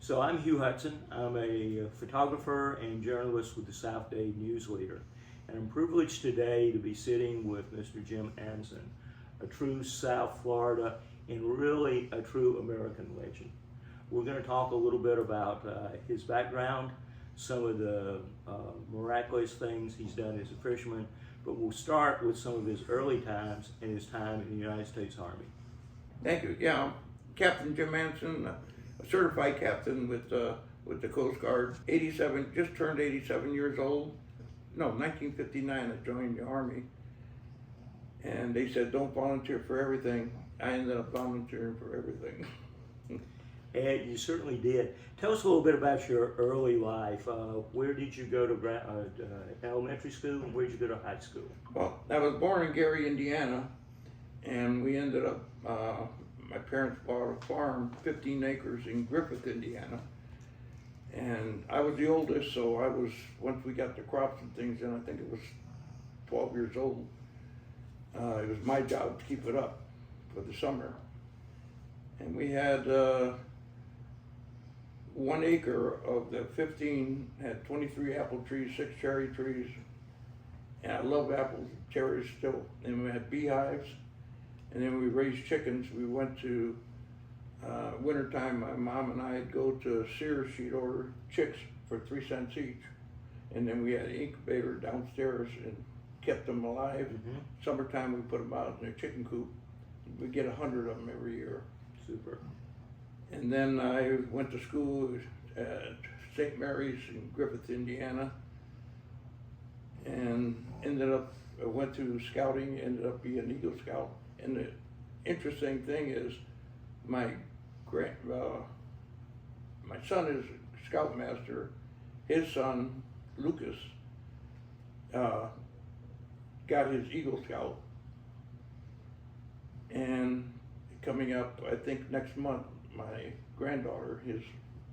So I'm Hugh Hudson. I'm a photographer and journalist with the South Dade News Leader. And I'm privileged today to be sitting with Mr. Jim Anson, a true South Florida and really a true American legend. We're going to talk a little bit about his background, some of the miraculous things he's done as a fisherman, but we'll start with some of his early times and his time in the United States Army. Thank you. Yeah, I'm Captain Jim Anson, a certified captain with the Coast Guard. 87, just turned 87 years old. No, 1959 I joined the Army. And they said, don't volunteer for everything. I ended up volunteering for everything. And you certainly did. Tell us a little bit about your early life. Where did you go to elementary school, and where did you go to high school? Well, I was born in Gary, Indiana, and we ended up, my parents bought a farm, 15 acres in Griffith, Indiana. And I was the oldest, so I was, once we got the crops and things in, I think it was 12 years old. It was my job to keep it up for the summer. And we had 1 acre of the 15 had 23 apple trees, 6 cherry trees. And I love apples, cherries still. And we had beehives. And then we raised chickens. We went to wintertime, my mom and I'd go to Sears, she'd order chicks for 3 cents each. And then we had an incubator downstairs and kept them alive. Mm-hmm. Summertime we put them out in a chicken coop. We get 100 of them every year. Super. And then I went to school at St. Mary's in Griffith, Indiana. And I went to scouting, ended up being an Eagle Scout. And the interesting thing is, my son is a scoutmaster. His son, Lucas, got his Eagle Scout. And coming up, I think next month, my granddaughter, his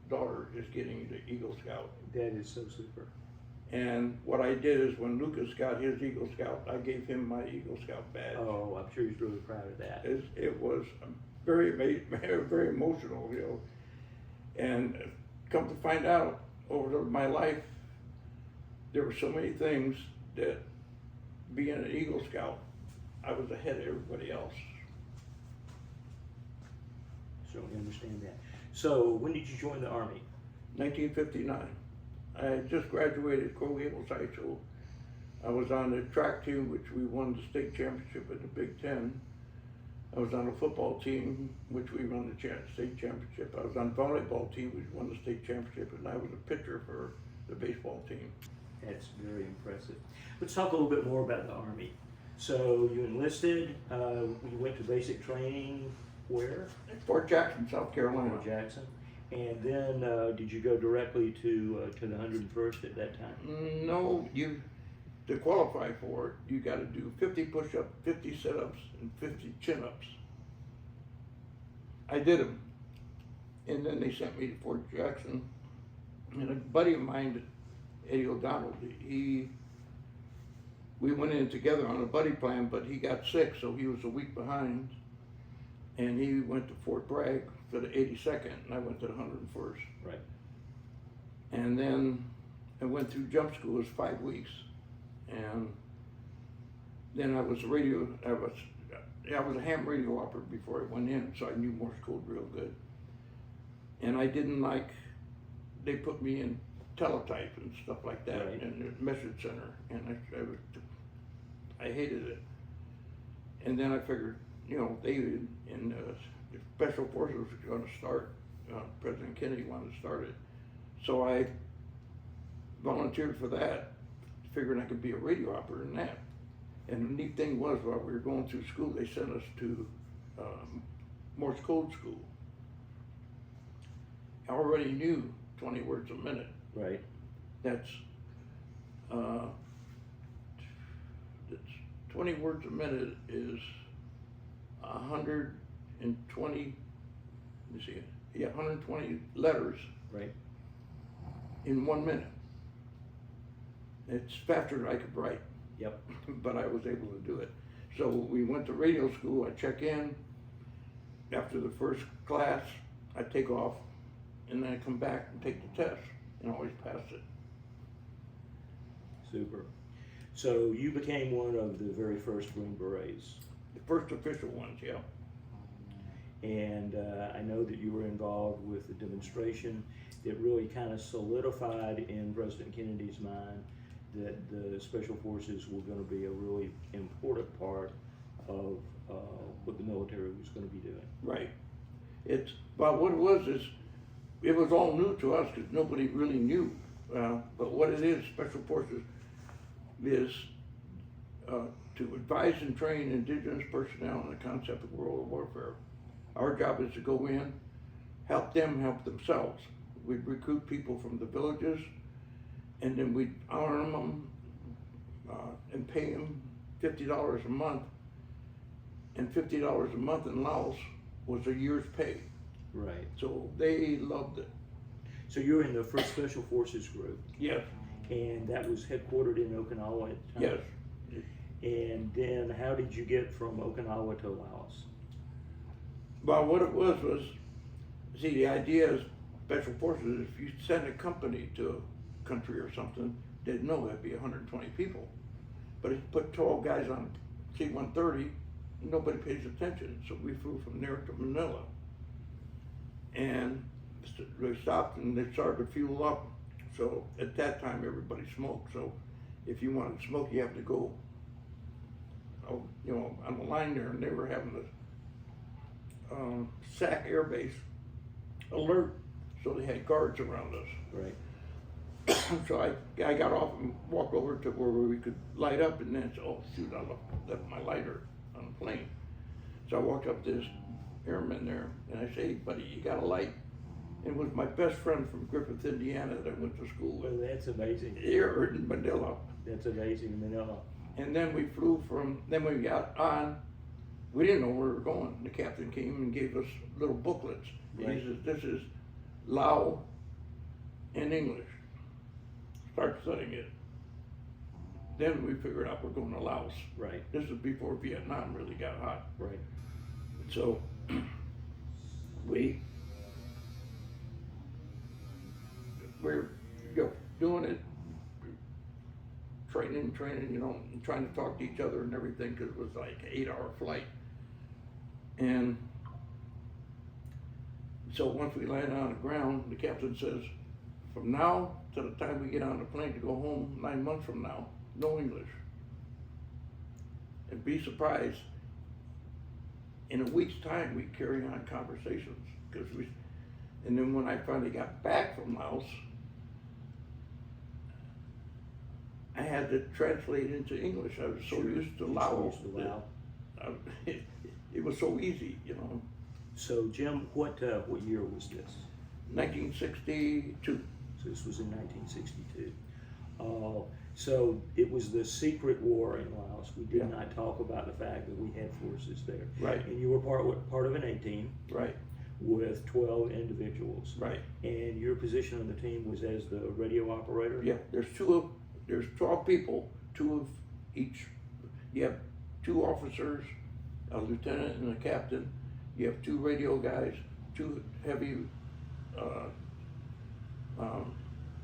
daughter, is getting the Eagle Scout. That is so super. And what I did is when Lucas got his Eagle Scout, I gave him my Eagle Scout badge. Oh, I'm sure he's really proud of that. It was very, very emotional, you know. And come to find out, over my life, there were so many things that being an Eagle Scout, I was ahead of everybody else. Certainly understand that. So, when did you join the Army? 1959. I had just graduated Coral Gables High School. I was on the track team, which we won the state championship in the Big Ten. I was on a football team, which we won the state championship. I was on a volleyball team, which won the state championship, and I was a pitcher for the baseball team. That's very impressive. Let's talk a little bit more about the Army. So, you enlisted, you went to basic training where? At Fort Jackson, South Carolina. Fort Jackson. And then did you go directly to the 101st at that time? No, to qualify for it, you got to do 50 push-ups, 50 sit-ups, and 50 chin-ups. I did them, and then they sent me to Fort Jackson. And a buddy of mine, Eddie O'Donnell, we went in together on a buddy plan, but he got sick, so he was a week behind. And he went to Fort Bragg for the 82nd, and I went to the 101st. Right. And then I went through jump school. It was 5 weeks. And then I was a ham radio operator before I went in, so I knew Morse code real good. And I didn't like, they put me in teletype and stuff like that, right, in the message center, and I hated it. And then I figured, you know, they in the Special Forces was going to start, President Kennedy wanted to start it. So I volunteered for that, figuring I could be a radio operator in that. And the neat thing was, while we were going through school, they sent us to Morse code school. I already knew 20 words a minute. Right. That's 20 words a minute is 120, let me see, yeah, 120 letters, right, in 1 minute. It's faster than I could write. Yep. But I was able to do it. So we went to radio school. I check in. After the first class, I take off, and then I come back and take the test, and always passed it. Super. So you became one of the very first Green Berets. The first official ones, yeah. And I know that you were involved with the demonstration that really kind of solidified in President Kennedy's mind that the Special Forces were going to be a really important part of what the military was going to be doing. Right. But what it was is, it was all new to us because nobody really knew. But what it is, Special Forces is to advise and train indigenous personnel on the concept of guerrilla warfare. Our job is to go in, help them help themselves. We'd recruit people from the villages, and then we'd arm them and pay them $50 a month. And $50 a month in Laos was a year's pay. Right. So they loved it. So you're in the 1st Special Forces Group. Yes. And that was headquartered in Okinawa at the time? Yes. And then how did you get from Okinawa to Laos? Well, what it was, see, the idea is Special Forces, if you send a company to a country or something, they'd know that'd be 120 people. But if you put 12 guys on C-130, nobody pays attention. So we flew from there to Manila. And they stopped and they started to fuel up. So at that time, everybody smoked. So if you wanted to smoke, you have to go, you know, on the line there, and they were having the SAC Air Base alert, so they had guards around us. Right. So I got off and walked over to where we could light up, and then said, oh shoot, I left my lighter on the plane. So I walked up to this airman there, and I say, hey buddy, you got a light? And it was my best friend from Griffith, Indiana that I went to school with. Well, that's amazing. Here in Manila. That's amazing, Manila. And then we flew then we got on, we didn't know where we were going. The captain came and gave us little booklets. Right. He says, this is Lao and English. Start studying it. Then we figured out we're going to Laos. Right. This is before Vietnam really got hot. Right. So we're doing it, training, you know, and trying to talk to each other and everything, because it was like an 8-hour flight. And so once we landed on the ground, the captain says, from now to the time we get on the plane to go home 9 months from now, no English. And be surprised, in a week's time, we carry on conversations. And then when I finally got back from Laos, I had to translate into English. I was so used to Lao. It was so easy, you know. So Jim, what year was this? 1962. So this was in 1962. So it was the secret war in Laos. We did not talk about the fact that we had forces there. Right. And you were part of an A-team. Right. With 12 individuals. Right. And your position on the team was as the radio operator? Yeah, there's 12 people, 2 of each. You have 2 officers, a lieutenant and a captain. You have 2 radio guys, 2 heavy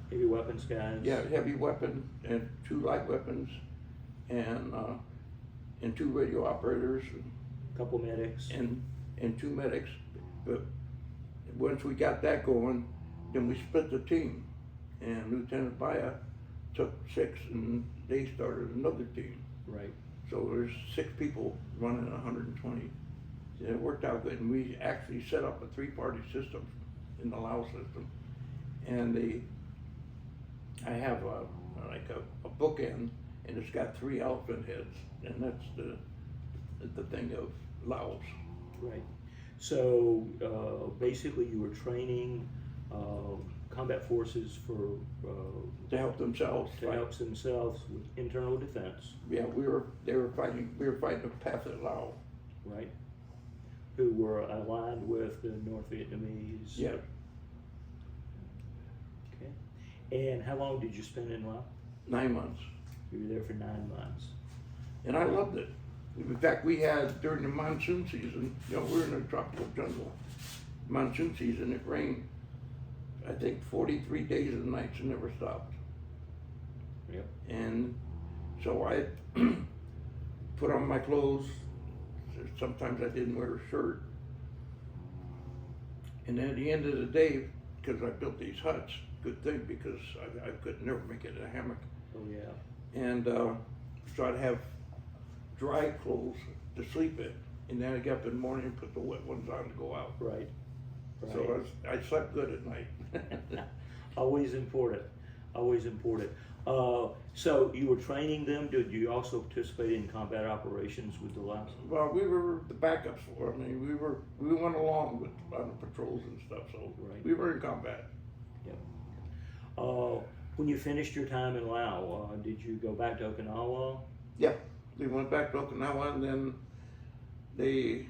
heavy weapons guys? Yeah, heavy weapon, and 2 light weapons, and 2 radio operators. A couple medics. And 2 medics. But once we got that going, then we split the team. And Lieutenant Baya took 6 and they started another team. Right. So there's 6 people running 120. And it worked out good. And we actually set up a 3-party system in the Lao system. And I have a bookend, and it's got 3 elephant heads, and that's the thing of Laos. Right. So basically, you were training combat forces for To help themselves. to help themselves with internal defense. Yeah, we were fighting the Pathet Lao. Right. Who were aligned with the North Vietnamese. Yeah. Okay. And how long did you spend in Laos? 9 months. You were there for 9 months. And I loved it. In fact, we had, during the monsoon season, you know, we're in a tropical jungle. Monsoon season, it rained I think 43 days and nights and never stopped. Yep. And so I put on my clothes. Sometimes I didn't wear a shirt. And then at the end of the day, because I built these huts, good thing because I could never make it in a hammock. Oh yeah. And so I'd have dry clothes to sleep in. And then I get up in the morning and put the wet ones on to go out. Right. Right. So I slept good at night. Always important. Always important. So you were training them. Did you also participate in combat operations with the last? Well, we were the backups for. I mean, we went along with on the patrols and stuff. So Right. we were in combat. Yep. When you finished your time in Laos, did you go back to Okinawa? Yeah, we went back to Okinawa, and then they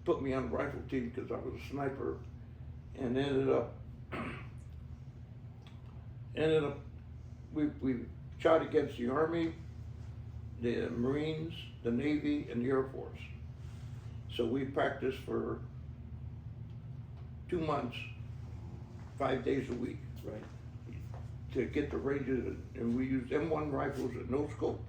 put me on the rifle team because I was a sniper, and ended up we shot against the Army, the Marines, the Navy, and the Air Force. So we practiced for 2 months, 5 days a week, Right. to get the ranges, and we used M1 rifles at no scope.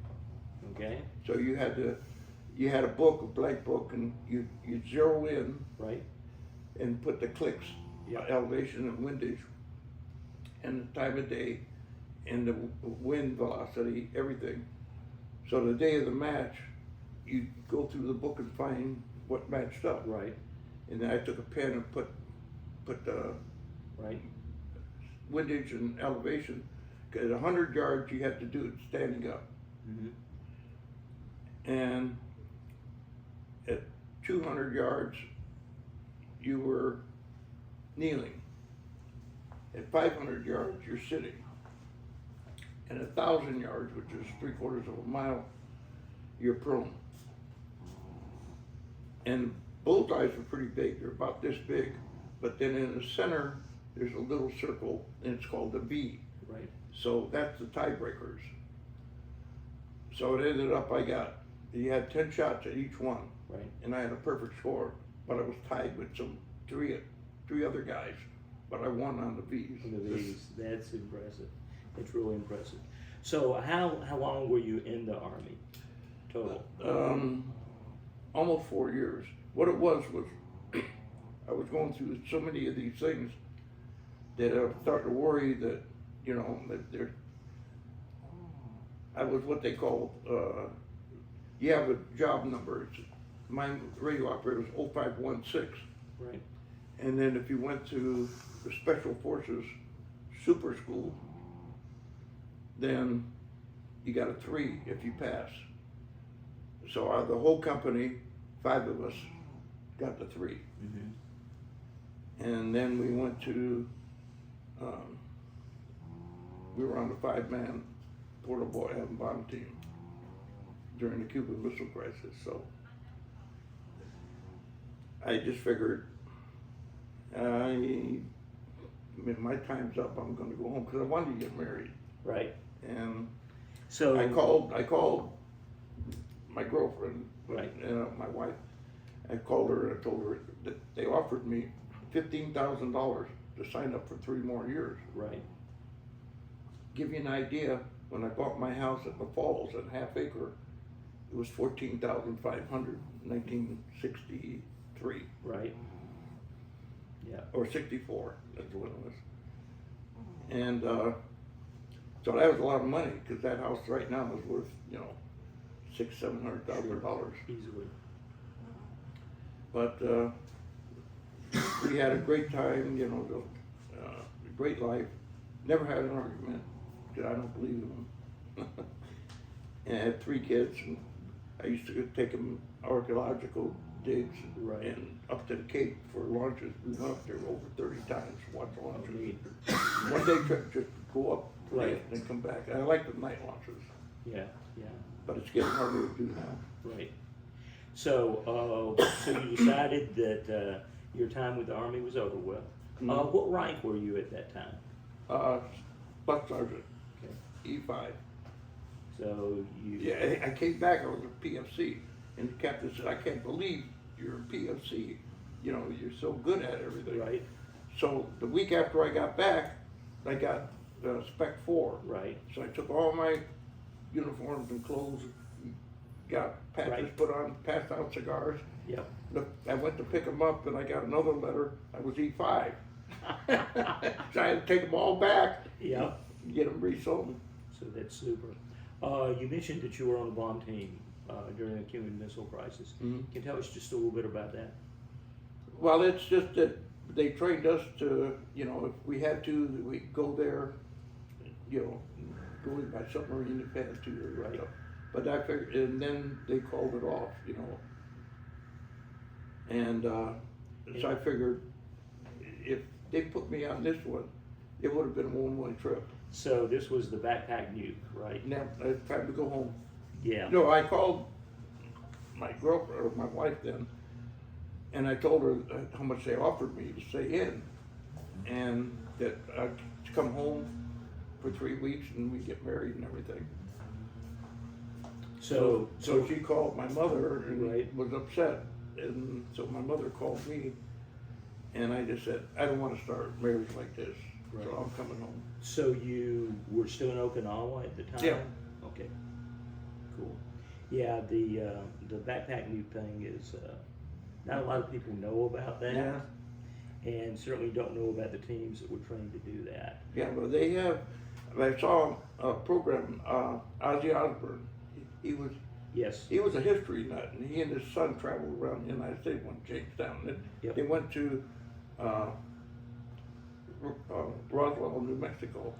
Okay. So you had a book, a blank book, and you zero in Right. and put the clicks, Yeah. elevation and windage, and the time of day, and the wind velocity, everything. So the day of the match, you go through the book and find what matched up. Right. And then I took a pen and put the Right. windage and elevation. Because at 100 yards, you had to do it standing up. Mm-hmm. And at 200 yards, you were kneeling. At 500 yards, you're sitting. And 1,000 yards, which is 3/4 of a mile, you're prone. And bullseyes are pretty big, they're about this big. But then in the center, there's a little circle, and it's called the V. Right. So that's the tiebreakers. So it ended up, you had 10 shots at each one. Right. And I had a perfect score, but I was tied with three other guys, but I won on the V's. On the V's. That's impressive. It's really impressive. So how long were you in the Army total? Almost 4 years. What it was I was going through so many of these things that I was starting to worry that, that I was what they call, you have a job number. My radio operator was 0516. Right. And then if you went to the Special Forces Super School, then you got a 3 if you pass. So out of the whole company, 5 of us got the 3. Mm-hmm. And then we went to, we were on the 5-man portable atom bomb team during the Cuban Missile Crisis. So I just figured, my time's up, I'm gonna go home, because I wanted to get married. Right. And So I called my girlfriend, Right. My wife. I called her and I told her that they offered me $15,000 to sign up for 3 more years. Right. Give you an idea, when I bought my house at the Falls at ½ acre, it was $14,500 in 1963 Right. Yeah. or 64. That's what it was. And so that was a lot of money, because that house right now is worth $600,000-700,000. Easily. But we had a great time, a great life. Never had an argument, because I don't believe in them. And I had 3 kids, and I used to take them archaeological digs Right. and up to the Cape for launches. We went up there over 30 times to watch launches. Neat. One day trip, just go up, Right. and then come back. And I like the night launches, Yeah. Yeah. but it's getting harder to do now. Right. So you decided that your time with the Army was over with. Mhm. What rank were you at that time? Bus sergeant, Okay. E5. So you. Yeah, I came back, I was a PFC, and the captain said, I can't believe you're a PFC. you know, you're so good at everything. Right. So the week after I got back, I got Spec 4. Right. So I took all my uniforms and clothes, got patches Right. put on, passed out cigars. Yep. Look, I went to pick them up and I got another letter. I was E5. So I had to take them all back. Yep. Get them resold. So that's super. You mentioned that you were on the bomb team during the Cuban Missile Crisis. Mhm. Can you tell us just a little bit about that? Well, it's just that they trained us to, you know, if we had to, we'd go there, you know, go in by submarine if we had to. Or Right. so. But I figured, and then they called it off, you know. And so I figured if they put me on this one, it would have been a one-way trip. So this was the backpack nuke, right? Now it's time to go home. Yeah. No, I called my girlfriend, or my wife then, and I told her how much they offered me to stay in, and that I'd come home for 3 weeks and we'd get married and everything. So So she called my mother and Right. was upset, and so my mother called me, and I just said, I don't want to start marriage like this, Right. so I'm coming home. So you were still in Okinawa at the time? Yeah. Okay. Cool. Yeah, the backpack nuke thing is not a lot of people know about that, Yeah. and certainly don't know about the teams that were trained to do that. Yeah, but they have, I saw a program, Ozzy Osbourne, Yes. he was a history nut, and he and his son traveled around the United States, went to Jamestown, and Yep. they went to Roswell, New Mexico,